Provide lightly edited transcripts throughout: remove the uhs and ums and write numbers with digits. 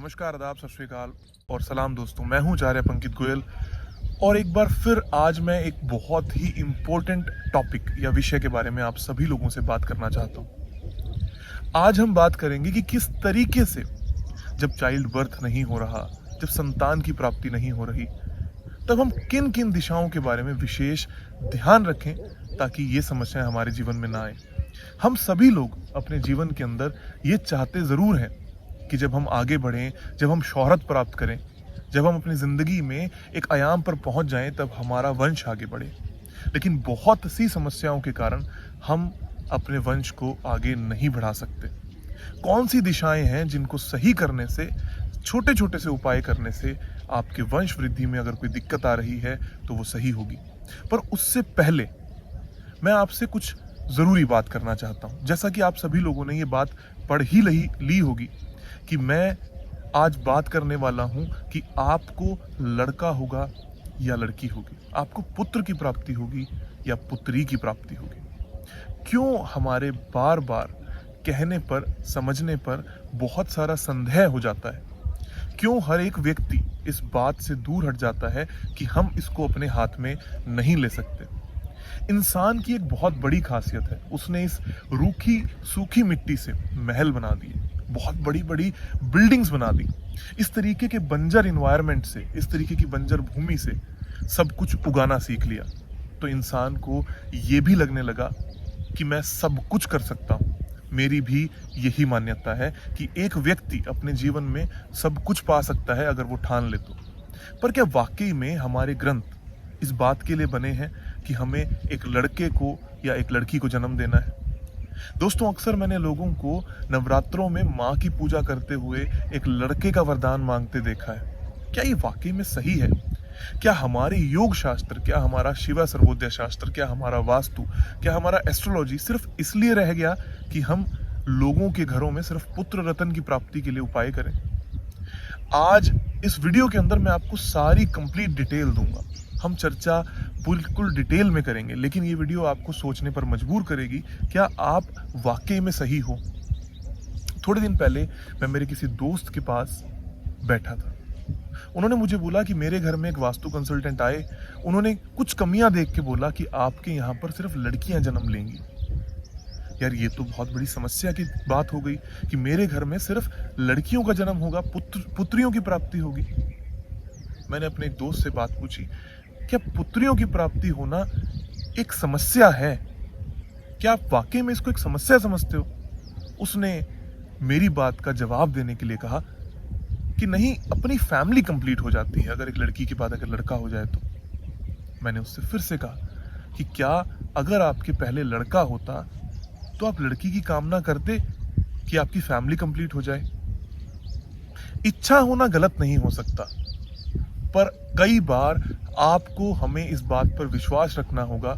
नमस्कार, आदाब, सत श्री अकाल और सलाम दोस्तों। मैं हूं आचार्य पंकित गोयल और एक बार फिर आज मैं एक बहुत ही इम्पोर्टेंट टॉपिक या विषय के बारे में आप सभी लोगों से बात करना चाहता हूं। आज हम बात करेंगे कि किस तरीके से जब चाइल्ड बर्थ नहीं हो रहा, जब संतान की प्राप्ति नहीं हो रही, तब हम किन किन दिशाओं के बारे में विशेष ध्यान रखें ताकि ये समस्याएं हमारे जीवन में ना आए। हम सभी लोग अपने जीवन के अंदर ये चाहते ज़रूर हैं कि जब हम आगे बढ़ें, जब हम शोहरत प्राप्त करें, जब हम अपनी ज़िंदगी में एक आयाम पर पहुंच जाएं, तब हमारा वंश आगे बढ़े। लेकिन बहुत सी समस्याओं के कारण हम अपने वंश को आगे नहीं बढ़ा सकते। कौन सी दिशाएं हैं जिनको सही करने से, छोटे छोटे से उपाय करने से आपके वंश वृद्धि में अगर कोई दिक्कत आ रही है तो वो सही होगी। पर उससे पहले मैं आपसे कुछ ज़रूरी बात करना चाहता हूँ। जैसा कि आप सभी लोगों ने ये बात पढ़ ही ली होगी कि मैं आज बात करने वाला हूं कि आपको लड़का होगा या लड़की होगी, आपको पुत्र की प्राप्ति होगी या पुत्री की प्राप्ति होगी। क्यों हमारे बार बार कहने पर, समझने पर बहुत सारा संदेह हो जाता है? क्यों हर एक व्यक्ति इस बात से दूर हट जाता है कि हम इसको अपने हाथ में नहीं ले सकते? इंसान की एक बहुत बड़ी खासियत है, उसने इस रूखी सूखी मिट्टी से महल बना दिए, बहुत बड़ी बड़ी बिल्डिंग्स बना दी। इस तरीके के बंजर इन्वायरमेंट से, इस तरीके की बंजर भूमि से सब कुछ उगाना सीख लिया। तो इंसान को ये भी लगने लगा कि मैं सब कुछ कर सकता हूँ। मेरी भी यही मान्यता है कि एक व्यक्ति अपने जीवन में सब कुछ पा सकता है अगर वो ठान ले तो। पर क्या वाकई में हमारे ग्रंथ इस बात के लिए बने हैं कि हमें एक लड़के को या एक लड़की को जन्म देना है? दोस्तों, अक्सर मैंने लोगों को नवरात्रों में माँ की पूजा करते हुए एक लड़के का वरदान मांगते देखा है। क्या ये वाकई में सही है? क्या हमारे योग शास्त्र, क्या हमारा शिवा सर्वोदय शास्त्र, क्या हमारा वास्तु, क्या हमारा एस्ट्रोलॉजी सिर्फ इसलिए रह गया कि हम लोगों के घरों में सिर्फ पुत्र रत्न की प्राप्ति के लिए उपाय करें? आज इस वीडियो के अंदर मैं आपको सारी कंप्लीट डिटेल दूंगा। हम चर्चा बिल्कुल डिटेल में करेंगे, लेकिन ये वीडियो आपको सोचने पर मजबूर करेगी, क्या आप वाकई में सही हो? थोड़े दिन पहले मैं मेरे किसी दोस्त के पास बैठा था। उन्होंने मुझे बोला कि मेरे घर में एक वास्तु कंसल्टेंट आए, उन्होंने कुछ कमियां देख के बोला कि आपके यहाँ पर सिर्फ लड़कियां जन्म लेंगी। यार, ये तो बहुत बड़ी समस्या की बात हो गई कि मेरे घर में सिर्फ लड़कियों का जन्म होगा, पुत्रियों की प्राप्ति होगी। मैंने अपने एक दोस्त से बात पूछी, क्या पुत्रियों की प्राप्ति होना एक समस्या है? क्या आप वाकई में इसको एक समस्या समझते हो? उसने मेरी बात का जवाब देने के लिए कहा कि नहीं, अपनी फैमिली कंप्लीट हो जाती है अगर एक लड़की के बाद अगर लड़का हो जाए तो। मैंने उससे फिर से कहा कि क्या अगर आपके पहले लड़का होता तो आप लड़की की कामना करते कि आपकी फैमिली कंप्लीट हो जाए? इच्छा होना गलत नहीं हो सकता, पर कई बार आपको हमें इस बात पर विश्वास रखना होगा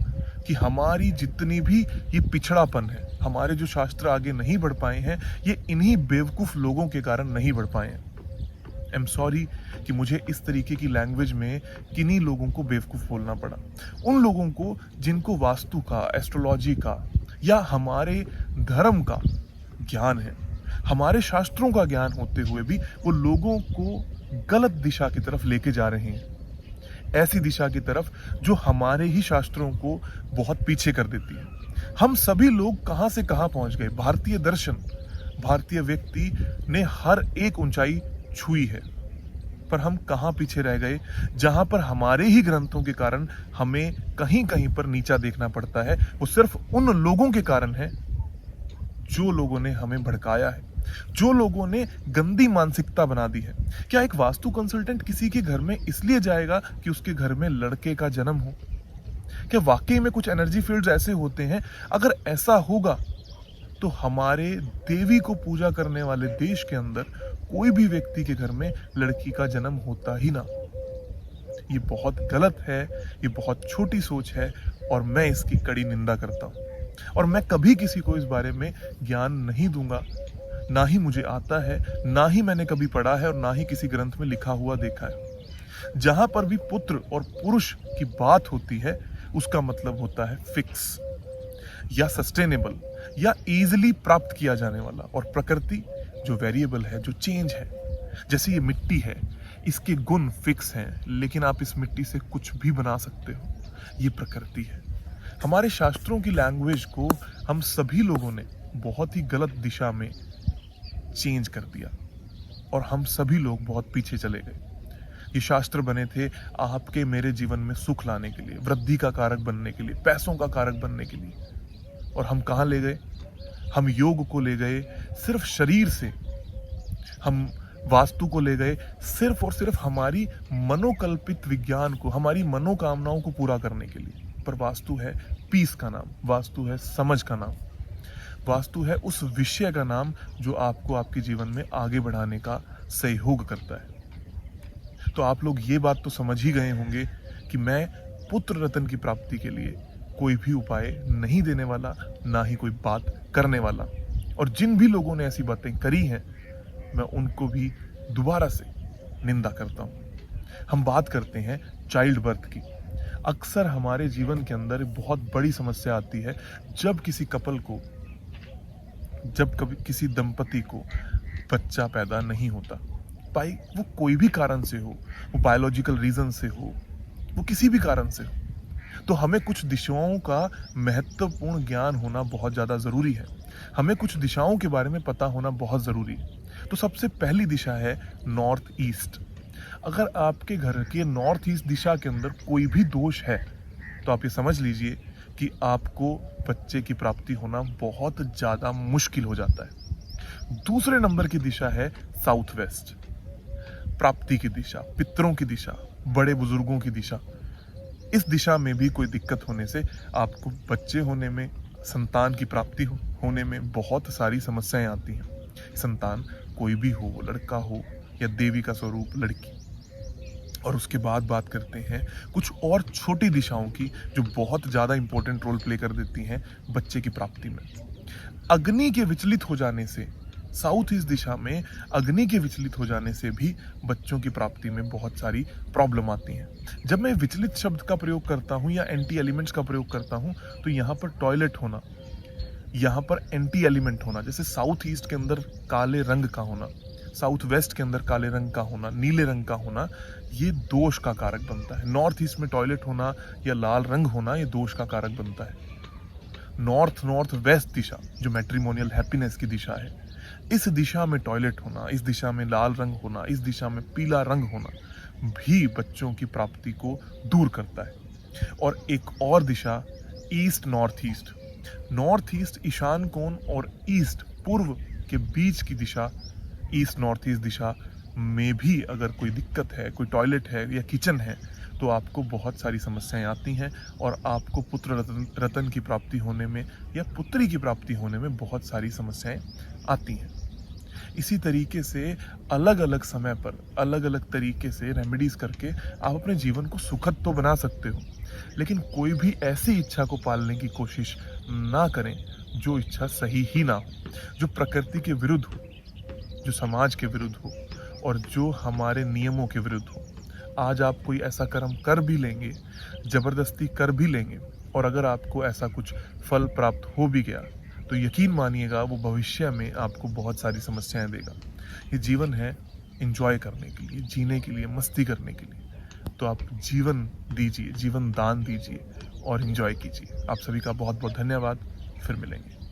कि हमारी जितनी भी ये पिछड़ापन है, हमारे जो शास्त्र आगे नहीं बढ़ पाए हैं, ये इन्हीं बेवकूफ़ लोगों के कारण नहीं बढ़ पाए हैं। आई एम सॉरी कि मुझे इस तरीके की लैंग्वेज में किन्हीं लोगों को बेवकूफ़ बोलना पड़ा। उन लोगों को जिनको वास्तु का, एस्ट्रोलॉजी का या हमारे धर्म का ज्ञान है, हमारे शास्त्रों का ज्ञान होते हुए भी वो लोगों को गलत दिशा की तरफ लेके जा रहे हैं, ऐसी दिशा की तरफ जो हमारे ही शास्त्रों को बहुत पीछे कर देती है। हम सभी लोग कहां से कहां पहुंच गए। भारतीय दर्शन, भारतीय व्यक्ति ने हर एक ऊंचाई छुई है, पर हम कहां पीछे रह गए, जहां पर हमारे ही ग्रंथों के कारण हमें कहीं कहीं पर नीचा देखना पड़ता है। वो सिर्फ उन लोगों के कारण है जो लोगों ने हमें भड़काया है, जो लोगों ने गंदी मानसिकता बना दी है। क्या एक वास्तु कंसल्टेंट किसी के घर में इसलिए जाएगा कि उसके घर में लड़के का जन्म हो? क्या वाकई में कुछ एनर्जी फील्ड्स ऐसे होते हैं? अगर ऐसा होगा तो हमारे देवी को पूजा करने वाले देश के अंदर कोई भी व्यक्ति के घर में लड़की का जन्म होता ही ना। ये बहुत गलत है, ये बहुत छोटी सोच है और मैं इसकी कड़ी निंदा करता हूँ। और मैं कभी किसी को इस बारे में ज्ञान नहीं दूंगा, ना ही मुझे आता है, ना ही मैंने कभी पढ़ा है और ना ही किसी ग्रंथ में लिखा हुआ देखा है। जहां पर भी पुत्र और पुरुष की बात होती है, उसका मतलब होता है फिक्स या सस्टेनेबल या इजीली प्राप्त किया जाने वाला, और प्रकृति जो वेरिएबल है, जो चेंज है, जैसे ये मिट्टी है, इसके गुण फिक्स हैं, लेकिन आप इस मिट्टी से कुछ भी बना सकते हो। ये प्रकृति है। हमारे शास्त्रों की लैंग्वेज को हम सभी लोगों ने बहुत ही गलत दिशा में चेंज कर दिया और हम सभी लोग बहुत पीछे चले गए। ये शास्त्र बने थे आपके मेरे जीवन में सुख लाने के लिए, वृद्धि का कारक बनने के लिए, पैसों का कारक बनने के लिए। और हम कहाँ ले गए? हम योग को ले गए सिर्फ शरीर से, हम वास्तु को ले गए सिर्फ और सिर्फ हमारी मनोकल्पित विज्ञान को, हमारी मनोकामनाओं को पूरा करने के लिए। पर वास्तु है पीस का नाम, वास्तु है समझ का नाम, वास्तु है उस विषय का नाम जो आपको आपके जीवन में आगे बढ़ाने का सहयोग करता है। तो आप लोग ये बात तो समझ ही गए होंगे कि मैं पुत्र रत्न की प्राप्ति के लिए कोई भी उपाय नहीं देने वाला, ना ही कोई बात करने वाला। और जिन भी लोगों ने ऐसी बातें करी हैं, मैं उनको भी दोबारा से निंदा करता हूं। हम बात करते हैं चाइल्ड बर्थ की। अक्सर हमारे जीवन के अंदर बहुत बड़ी समस्या आती है जब किसी कपल को, जब कभी किसी दंपति को बच्चा पैदा नहीं होता। भाई वो कोई भी कारण से हो, वो बायोलॉजिकल रीजन से हो, वो किसी भी कारण से हो, तो हमें कुछ दिशाओं का महत्वपूर्ण ज्ञान होना बहुत ज़्यादा ज़रूरी है। हमें कुछ दिशाओं के बारे में पता होना बहुत ज़रूरी है। तो सबसे पहली दिशा है नॉर्थ ईस्ट। अगर आपके घर के नॉर्थ ईस्ट दिशा के अंदर कोई भी दोष है तो आप ये समझ लीजिए कि आपको बच्चे की प्राप्ति होना बहुत ज़्यादा मुश्किल हो जाता है। दूसरे नंबर की दिशा है साउथ वेस्ट, प्राप्ति की दिशा, पितरों की दिशा, बड़े बुजुर्गों की दिशा। इस दिशा में भी कोई दिक्कत होने से आपको बच्चे होने में, संतान की प्राप्ति होने में बहुत सारी समस्याएं आती हैं। संतान कोई भी हो, लड़का हो या देवी का स्वरूप लड़की। और उसके बाद बात करते हैं कुछ और छोटी दिशाओं की जो बहुत ज़्यादा इंपॉर्टेंट रोल प्ले कर देती हैं बच्चे की प्राप्ति में। अग्नि के विचलित हो जाने से, साउथ ईस्ट दिशा में अग्नि के विचलित हो जाने से भी बच्चों की प्राप्ति में बहुत सारी प्रॉब्लम आती हैं। जब मैं विचलित शब्द का प्रयोग करता हूँ या एंटी एलिमेंट्स का प्रयोग करता हूँ तो यहाँ पर टॉयलेट होना, यहाँ पर एंटी एलिमेंट होना, जैसे साउथ ईस्ट के अंदर काले रंग का होना, साउथ वेस्ट के अंदर काले रंग का होना, नीले रंग का होना, ये दोष का कारक बनता है। नॉर्थ ईस्ट में टॉयलेट होना या लाल रंग होना, ये दोष का कारक बनता है। नॉर्थ वेस्ट दिशा जो मैट्रिमोनियल हैप्पीनेस की दिशा है, इस दिशा में टॉयलेट होना, इस दिशा में लाल रंग होना, इस दिशा में पीला रंग होना भी बच्चों की प्राप्ति को दूर करता है। और एक और दिशा east north east, north east ईशान कोण और ईस्ट पूर्व के बीच की दिशा, ईस्ट नॉर्थ ईस्ट दिशा में भी अगर कोई दिक्कत है, कोई टॉयलेट है या किचन है, तो आपको बहुत सारी समस्याएं आती हैं और आपको पुत्र रत्न की प्राप्ति होने में या पुत्री की प्राप्ति होने में बहुत सारी समस्याएं आती हैं। इसी तरीके से अलग अलग समय पर अलग अलग तरीके से रेमेडीज करके आप अपने जीवन को सुखद तो बना सकते हो, लेकिन कोई भी ऐसी इच्छा को पालने की कोशिश ना करें जो इच्छा सही ही ना हो, जो प्रकृति के विरुद्ध हो, जो समाज के विरुद्ध हो और जो हमारे नियमों के विरुद्ध हो। आज आप कोई ऐसा कर्म कर भी लेंगे, जबरदस्ती कर भी लेंगे, और अगर आपको ऐसा कुछ फल प्राप्त हो भी गया तो यकीन मानिएगा वो भविष्य में आपको बहुत सारी समस्याएं देगा। ये जीवन है एंजॉय करने के लिए, जीने के लिए, मस्ती करने के लिए। तो आप जीवन दीजिए, जीवन दान दीजिए और एंजॉय कीजिए। आप सभी का बहुत बहुत धन्यवाद। फिर मिलेंगे।